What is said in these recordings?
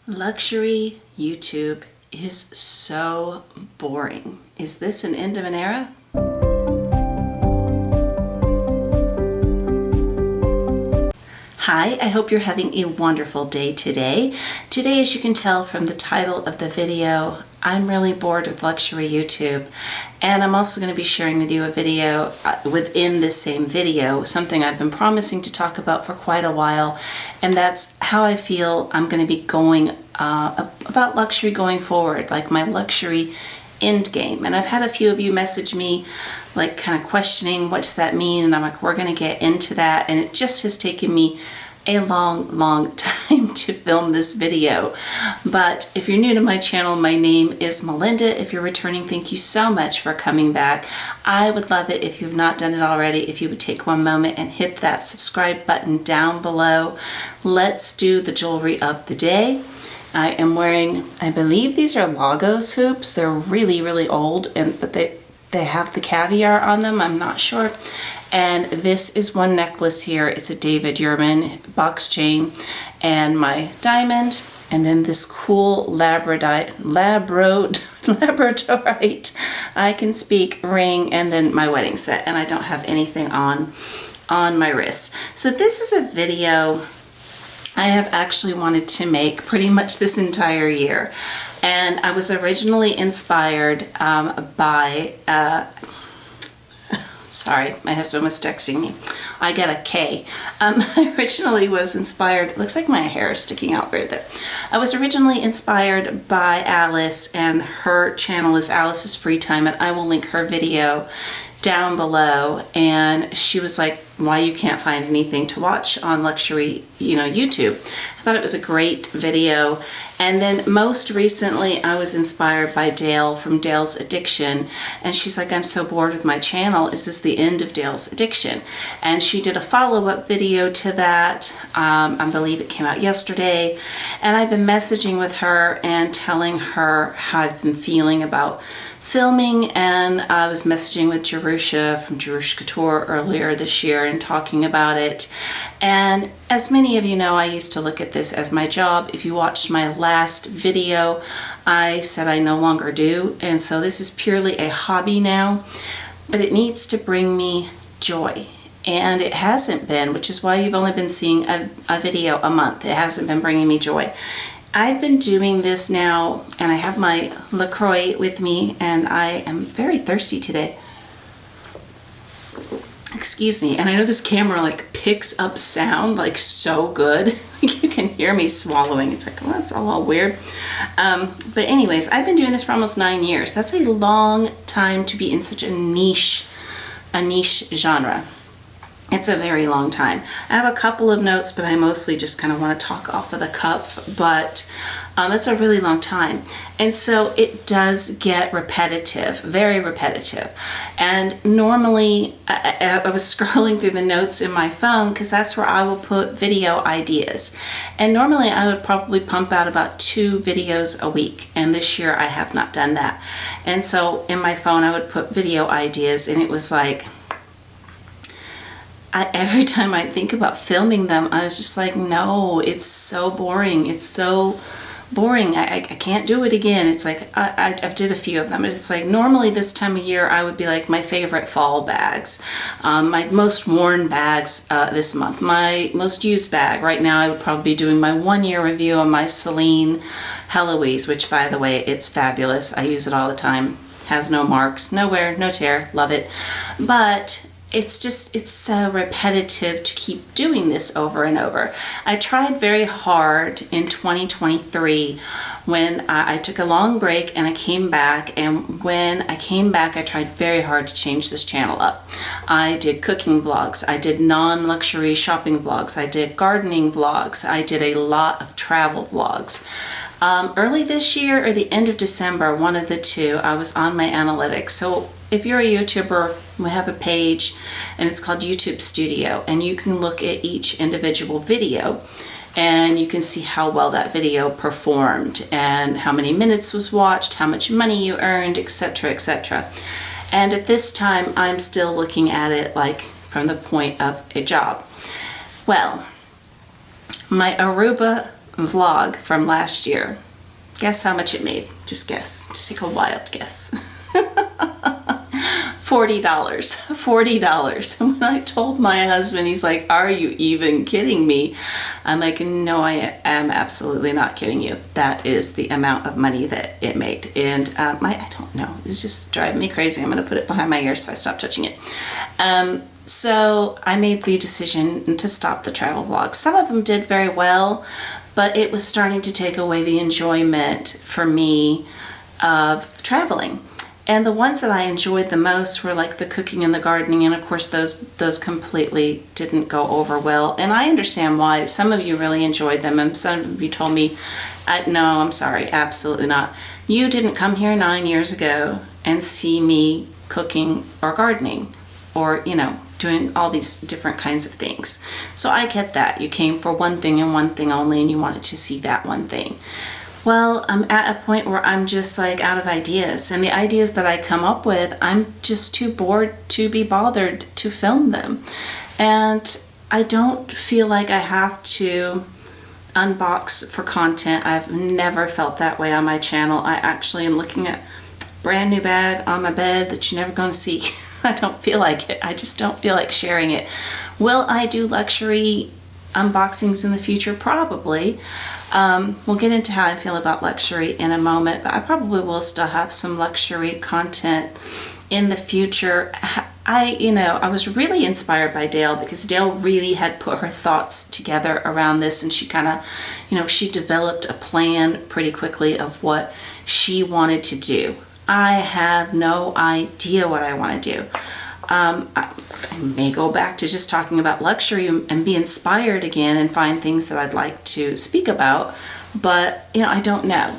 Luxury YouTube is so boring. Is this an end of an era? Hi, I hope you're having a wonderful day today. Today, as you can tell from the title of the video, I'm really bored with luxury YouTube. And I'm also going to be sharing with you a video within this same video, something I've been promising to talk about for quite a while. And that's how I feel I'm going to be going about luxury going forward, like my luxury end game. And I've had a few of you message me like kind of questioning what does that mean, and I'm like, we're going to get into that. And it just has taken me a long time to film this video. But if you're new to my channel, my name is Melinda. If you're returning, thank you so much for coming back. I would love it if you've not done it already, if you would take one moment and hit that subscribe button down below. Let's do the jewelry of the day. I am wearing, I believe these are Lagos hoops. They're really old, but they have the caviar on them. I'm not sure. And this is one necklace here. It's a David Yurman box chain and my diamond. And then this cool labradorite, I can speak, ring, and then my wedding set. And I don't have anything on my wrist. So this is a video I have actually wanted to make pretty much this entire year. And I was originally inspired by, sorry, my husband was texting me. I get a K. I originally was inspired, it looks like my hair is sticking out weird there. I was originally inspired by Alice, and her channel is Alice's Free Time, and I will link her video down below. And she was like, why you can't find anything to watch on luxury, YouTube. I thought it was a great video. And then most recently I was inspired by Dale from Dale's Addiction, and she's like, I'm so bored with my channel. Is this the end of Dale's Addiction? And she did a follow-up video to that. I believe it came out yesterday. And I've been messaging with her and telling her how I've been feeling about filming, and I was messaging with Jerusha from Jerusha Couture earlier this year and talking about it. And as many of you know, I used to look at this as my job. If you watched my last video, I said I no longer do, and so this is purely a hobby now, but it needs to bring me joy. And it hasn't been, which is why you've only been seeing a video a month. It hasn't been bringing me joy. I've been doing this now, and I have my LaCroix with me, and I am very thirsty today. Excuse me. And I know this camera like picks up sound like so good. You can hear me swallowing. It's like, well, that's all weird. But anyways, I've been doing this for almost 9 years. That's a long time to be in such a niche genre. It's a very long time. I have a couple of notes, but I mostly just kind of want to talk off of the cuff, but it's a really long time. And so it does get repetitive, very repetitive. And normally I was scrolling through the notes in my phone because that's where I will put video ideas. And normally I would probably pump out about 2 videos a week. And this year I have not done that. And so in my phone I would put video ideas, and it was like, every time I think about filming them, I was just like, no, it's so boring. It's so boring. I can't do it again. It's like, I've did a few of them. It's like normally this time of year, I would be like my favorite fall bags, my most worn bags this month, my most used bag. Right now, I would probably be doing my 1-year review on my Celine Heloise, which by the way, it's fabulous. I use it all the time. Has no marks, no wear, no tear. Love it. But it's so repetitive to keep doing this over and over. I tried very hard in 2023 when I took a long break and I came back, and when I came back I tried very hard to change this channel up. I did cooking vlogs, I did non-luxury shopping vlogs, I did gardening vlogs, I did a lot of travel vlogs. Early this year or the end of December, one of the two, I was on my analytics. So if you're a YouTuber, we have a page and it's called YouTube Studio, and you can look at each individual video and you can see how well that video performed and how many minutes was watched, how much money you earned, etc., etc. And at this time, I'm still looking at it like from the point of a job. Well, my Aruba vlog from last year. Guess how much it made? Just guess. Just take a wild guess. $40. $40. When I told my husband, he's like, are you even kidding me? I'm like, no, I am absolutely not kidding you. That is the amount of money that it made. And I don't know, it's just driving me crazy. I'm going to put it behind my ear so I stop touching it. So I made the decision to stop the travel vlogs. Some of them did very well, but it was starting to take away the enjoyment for me of traveling. And the ones that I enjoyed the most were like the cooking and the gardening, and of course those completely didn't go over well. And I understand why. Some of you really enjoyed them, and some of you told me, no, I'm sorry, absolutely not. You didn't come here 9 years ago and see me cooking or gardening or, doing all these different kinds of things. So I get that. You came for one thing and one thing only, and you wanted to see that one thing. Well, I'm at a point where I'm just like out of ideas, and the ideas that I come up with, I'm just too bored to be bothered to film them. And I don't feel like I have to unbox for content. I've never felt that way on my channel. I actually am looking at a brand new bag on my bed that you're never going to see. I don't feel like it. I just don't feel like sharing it. Will I do luxury unboxings in the future? Probably. We'll get into how I feel about luxury in a moment, but I probably will still have some luxury content in the future. I was really inspired by Dale, because Dale really had put her thoughts together around this, and she kind of, she developed a plan pretty quickly of what she wanted to do. I have no idea what I want to do. I may go back to just talking about luxury and be inspired again and find things that I'd like to speak about, but I don't know.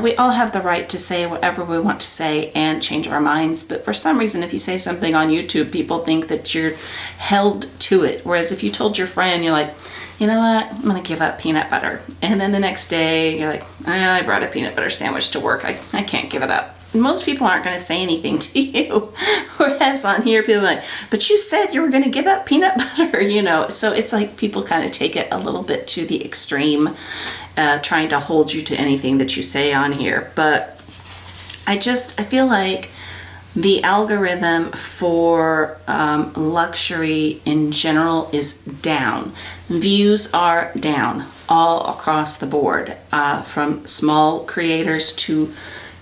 We all have the right to say whatever we want to say and change our minds, but for some reason, if you say something on YouTube, people think that you're held to it. Whereas if you told your friend, you're like, you know what, I'm gonna give up peanut butter, and then the next day you're like, I brought a peanut butter sandwich to work, I can't give it up. Most people aren't going to say anything to you. Whereas on here, people are like, but you said you were going to give up peanut butter, So it's like people kind of take it a little bit to the extreme, trying to hold you to anything that you say on here. But I feel like the algorithm for luxury in general is down. Views are down all across the board, from small creators to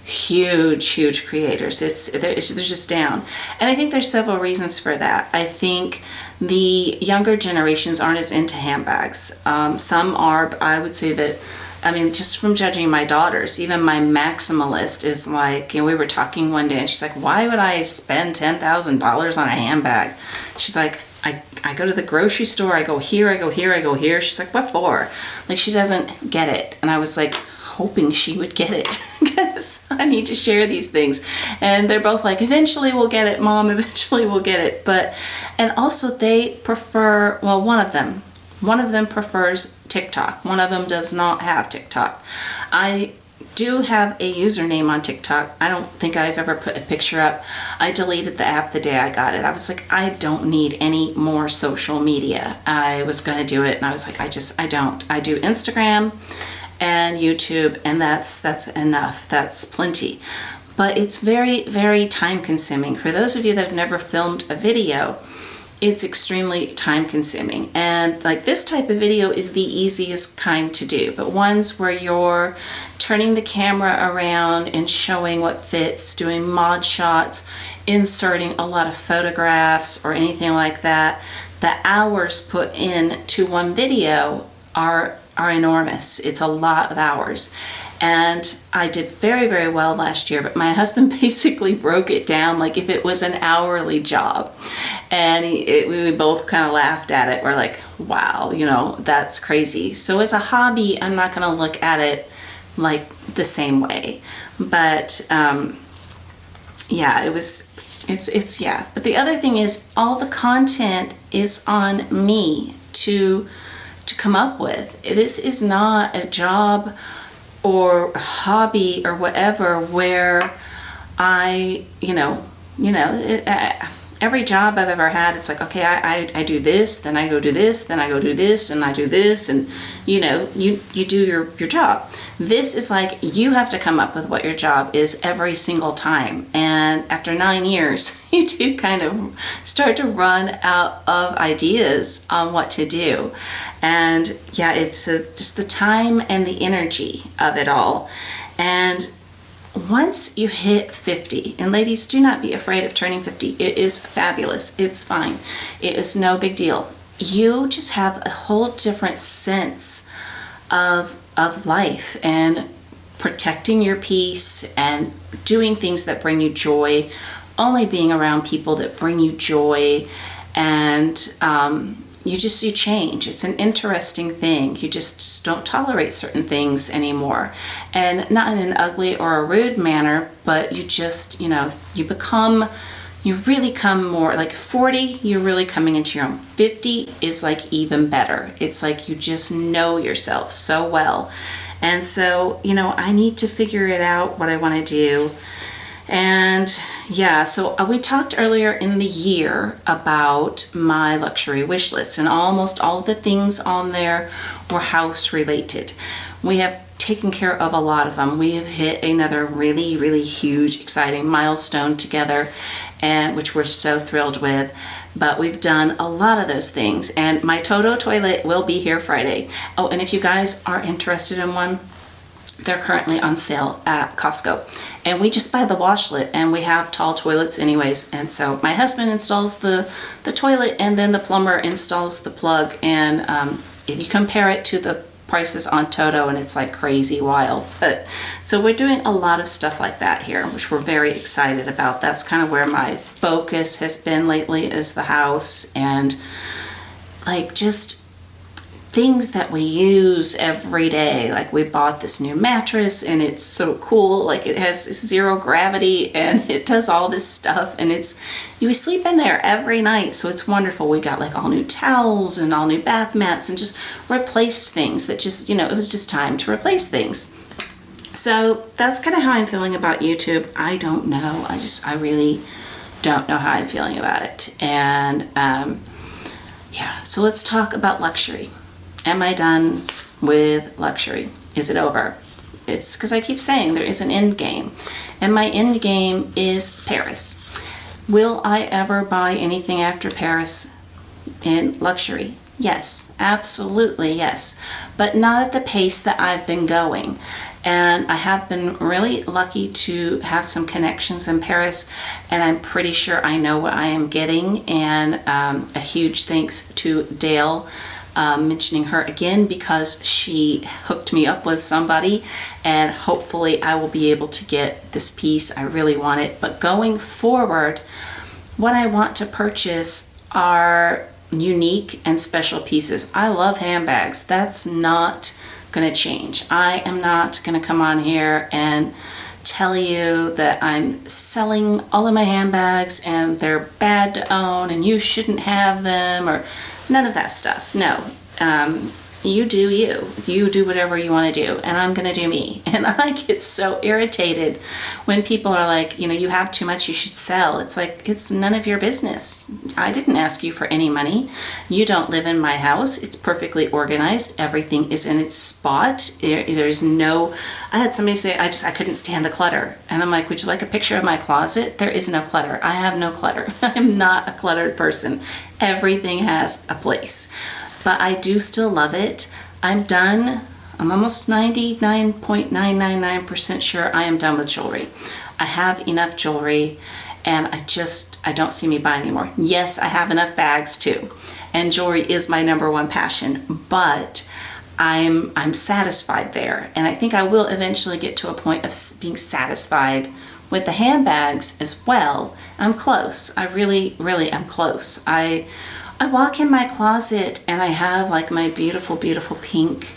huge creators. They're just down, and I think there's several reasons for that. I think the younger generations aren't as into handbags. Some are, but I would say that, just from judging my daughters, even my maximalist is like, we were talking one day, and she's like, why would I spend $10,000 on a handbag? She's like, I go to the grocery store, I go here, I go here, I go here. She's like, what for? Like, she doesn't get it. And I was like, hoping she would get it, because I need to share these things. And they're both like, eventually we'll get it, Mom, eventually we'll get it. And also they prefer, well, one of them prefers TikTok. One of them does not have TikTok. I do have a username on TikTok. I don't think I've ever put a picture up. I deleted the app the day I got it. I was like, I don't need any more social media. I was going to do it, and I was like, I don't. I do Instagram and YouTube, and that's enough. That's plenty. But it's very, very time consuming. For those of you that have never filmed a video, it's extremely time consuming. And like, this type of video is the easiest kind to do, but ones where you're turning the camera around and showing what fits, doing mod shots, inserting a lot of photographs or anything like that, the hours put in to one video are enormous. It's a lot of hours. And I did very, very well last year, but my husband basically broke it down like if it was an hourly job. And we both kind of laughed at it. We're like, wow, that's crazy. So as a hobby, I'm not going to look at it like the same way. But yeah, yeah. But the other thing is, all the content is on me to come up with. This is not a job or hobby or whatever where I every job I've ever had, it's like, okay, I do this, then I go do this, then I go do this, and I do this, and you do your job. This is like, you have to come up with what your job is every single time. And after 9 years, you do kind of start to run out of ideas on what to do. And yeah, it's just the time and the energy of it all. And once you hit 50, and ladies, do not be afraid of turning 50. It is fabulous. It's fine. It is no big deal. You just have a whole different sense of life, and protecting your peace and doing things that bring you joy, only being around people that bring you joy, and you change. It's an interesting thing. You just don't tolerate certain things anymore, and not in an ugly or a rude manner, but you just, you really come more like 40, you're really coming into your own. 50 is like even better. It's like you just know yourself so well. And so, I need to figure it out what I want to do. And yeah, so we talked earlier in the year about my luxury wish list, and almost all of the things on there were house related. We have taken care of a lot of them. We have hit another really, really huge, exciting milestone together, and which we're so thrilled with. But we've done a lot of those things, and my Toto toilet will be here Friday. Oh, and if you guys are interested in one, they're currently on sale at Costco. And we just buy the washlet, and we have tall toilets anyways. And so my husband installs the toilet, and then the plumber installs the plug. And if you compare it to the prices on Toto, and it's like crazy wild. But so we're doing a lot of stuff like that here, which we're very excited about. That's kind of where my focus has been lately, is the house, and like just things that we use every day. Like we bought this new mattress, and it's so cool. Like it has zero gravity, and it does all this stuff, and we sleep in there every night. So it's wonderful. We got like all new towels and all new bath mats, and just replaced things that just, it was just time to replace things. So that's kind of how I'm feeling about YouTube. I don't know. I really don't know how I'm feeling about it. And yeah, so let's talk about luxury. Am I done with luxury? Is it over? It's because I keep saying there is an end game, and my end game is Paris. Will I ever buy anything after Paris in luxury? Yes, absolutely yes, but not at the pace that I've been going. And I have been really lucky to have some connections in Paris, and I'm pretty sure I know what I am getting. And a huge thanks to Dale, mentioning her again, because she hooked me up with somebody, and hopefully I will be able to get this piece. I really want it. But going forward, what I want to purchase are unique and special pieces. I love handbags. That's not going to change. I am not going to come on here and tell you that I'm selling all of my handbags and they're bad to own and you shouldn't have them, or none of that stuff. No. You do you. You do whatever you want to do, and I'm going to do me. And I get so irritated when people are like, you have too much, you should sell. It's like, it's none of your business. I didn't ask you for any money. You don't live in my house. It's perfectly organized. Everything is in its spot. There's no, I had somebody say, I couldn't stand the clutter. And I'm like, would you like a picture of my closet? There is no clutter. I have no clutter. I'm not a cluttered person. Everything has a place. But I do still love it. I'm done. I'm almost 99.999% sure I am done with jewelry. I have enough jewelry, and I don't see me buying anymore. Yes, I have enough bags too, and jewelry is my number one passion, but I'm satisfied there. And I think I will eventually get to a point of being satisfied with the handbags as well. I'm close. I really, really am close. I walk in my closet and I have like my beautiful, beautiful pink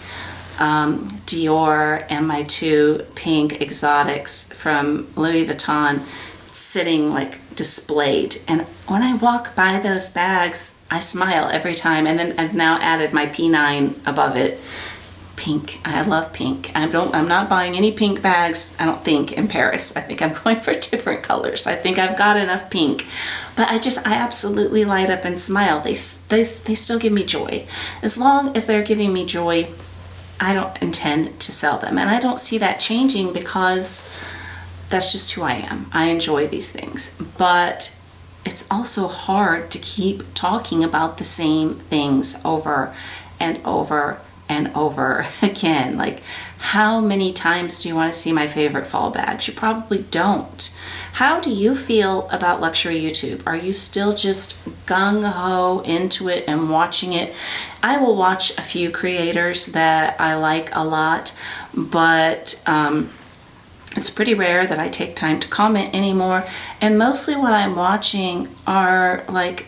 Dior and my two pink exotics from Louis Vuitton sitting like displayed. And when I walk by those bags, I smile every time. And then I've now added my P9 above it. Pink. I love pink. I'm not buying any pink bags, I don't think, in Paris. I think I'm going for different colors. I think I've got enough pink. But I absolutely light up and smile. They still give me joy. As long as they're giving me joy, I don't intend to sell them. And I don't see that changing because that's just who I am. I enjoy these things. But it's also hard to keep talking about the same things over and over and over again. Like, how many times do you want to see my favorite fall bags? You probably don't. How do you feel about luxury YouTube? Are you still just gung-ho into it and watching it? I will watch a few creators that I like a lot, but it's pretty rare that I take time to comment anymore. And mostly what I'm watching are like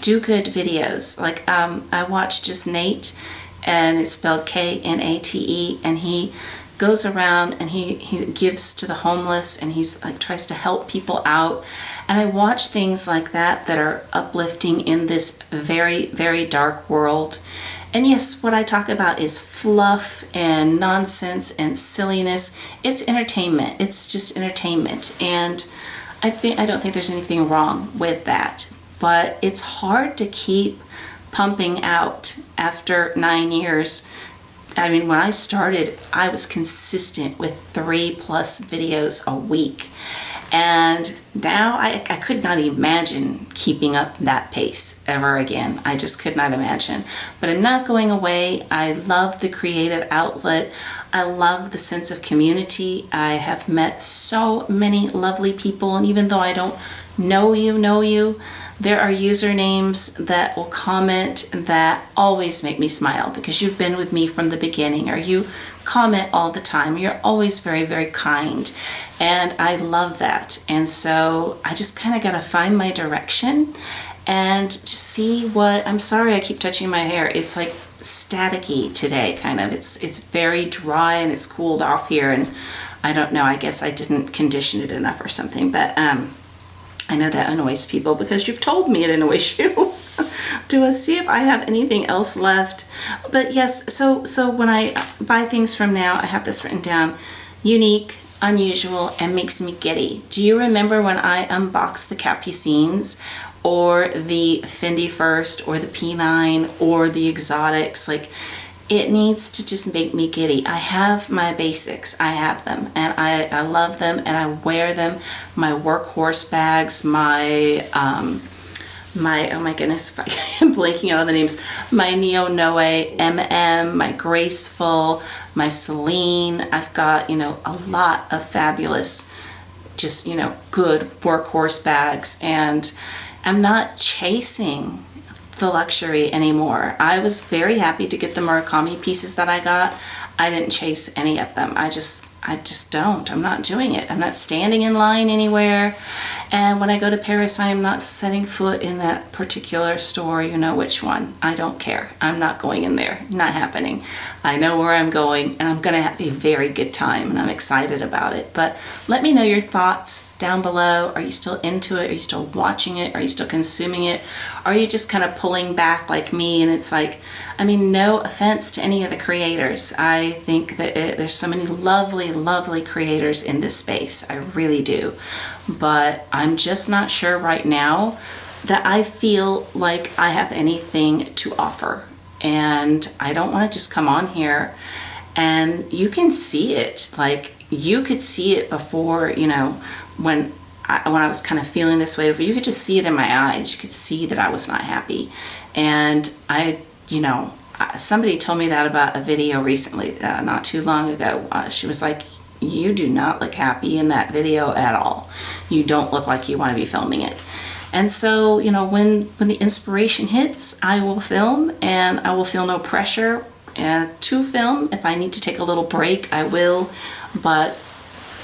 do-good videos. Like I watched just Nate, and it's spelled Knate, and he goes around and he gives to the homeless, and he's like tries to help people out. And I watch things like that are uplifting in this very, very dark world. And yes, what I talk about is fluff and nonsense and silliness. It's entertainment. It's just entertainment. And I don't think there's anything wrong with that. But it's hard to keep pumping out after 9 years. I mean, when I started, I was consistent with 3+ videos a week. And now I could not imagine keeping up that pace ever again. I just could not imagine. But I'm not going away. I love the creative outlet. I love the sense of community. I have met so many lovely people, and even though I don't know you, there are usernames that will comment that always make me smile because you've been with me from the beginning, or you comment all the time. You're always very, very kind. And I love that. And so I just kind of got to find my direction and just see what, I'm sorry I keep touching my hair. It's like staticky today, kind of. It's very dry and it's cooled off here. And I don't know, I guess I didn't condition it enough or something. But I know that annoys people because you've told me it annoys you. Do I see if I have anything else left? But yes, so when I buy things from now, I have this written down: unique, unusual, and makes me giddy. Do you remember when I unboxed the Capucines or the Fendi First or the P9 or the exotics? Like, it needs to just make me giddy. I have my basics. I have them, and I love them, and I wear them. My workhorse bags, my oh my goodness, I'm blanking out on the names. My Neo Noe MM, my Graceful, my Celine. I've got, a lot of fabulous, just, good workhorse bags, and I'm not chasing the luxury anymore. I was very happy to get the Murakami pieces that I got. I didn't chase any of them. I just don't. I'm not doing it. I'm not standing in line anywhere. And when I go to Paris, I am not setting foot in that particular store. You know which one. I don't care. I'm not going in there. Not happening. I know where I'm going, and I'm going to have a very good time, and I'm excited about it. But let me know your thoughts down below. Are you still into it? Are you still watching it? Are you still consuming it? Are you just kind of pulling back like me? And it's like, I mean, no offense to any of the creators. I think that there's so many lovely, lovely creators in this space. I really do. But I'm just not sure right now that I feel like I have anything to offer. And I don't want to just come on here, and you can see it. Like, you could see it before, when I was kind of feeling this way, you could just see it in my eyes. You could see that I was not happy. And somebody told me that about a video recently, not too long ago. She was like, you do not look happy in that video at all. You don't look like you want to be filming it. And so, when the inspiration hits, I will film, and I will feel no pressure to film. If I need to take a little break, I will. But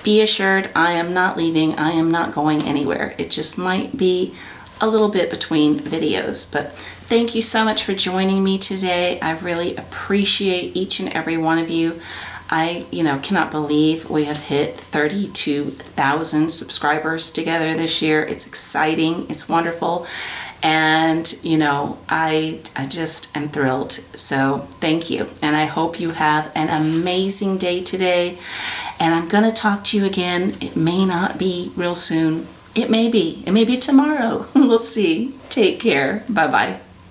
be assured, I am not leaving. I am not going anywhere. It just might be a little bit between videos. But thank you so much for joining me today. I really appreciate each and every one of you. I, cannot believe we have hit 32,000 subscribers together this year. It's exciting. It's wonderful. And, you know, I just am thrilled. So thank you. And I hope you have an amazing day today. And I'm going to talk to you again. It may not be real soon. It may be. It may be tomorrow. We'll see. Take care. Bye-bye.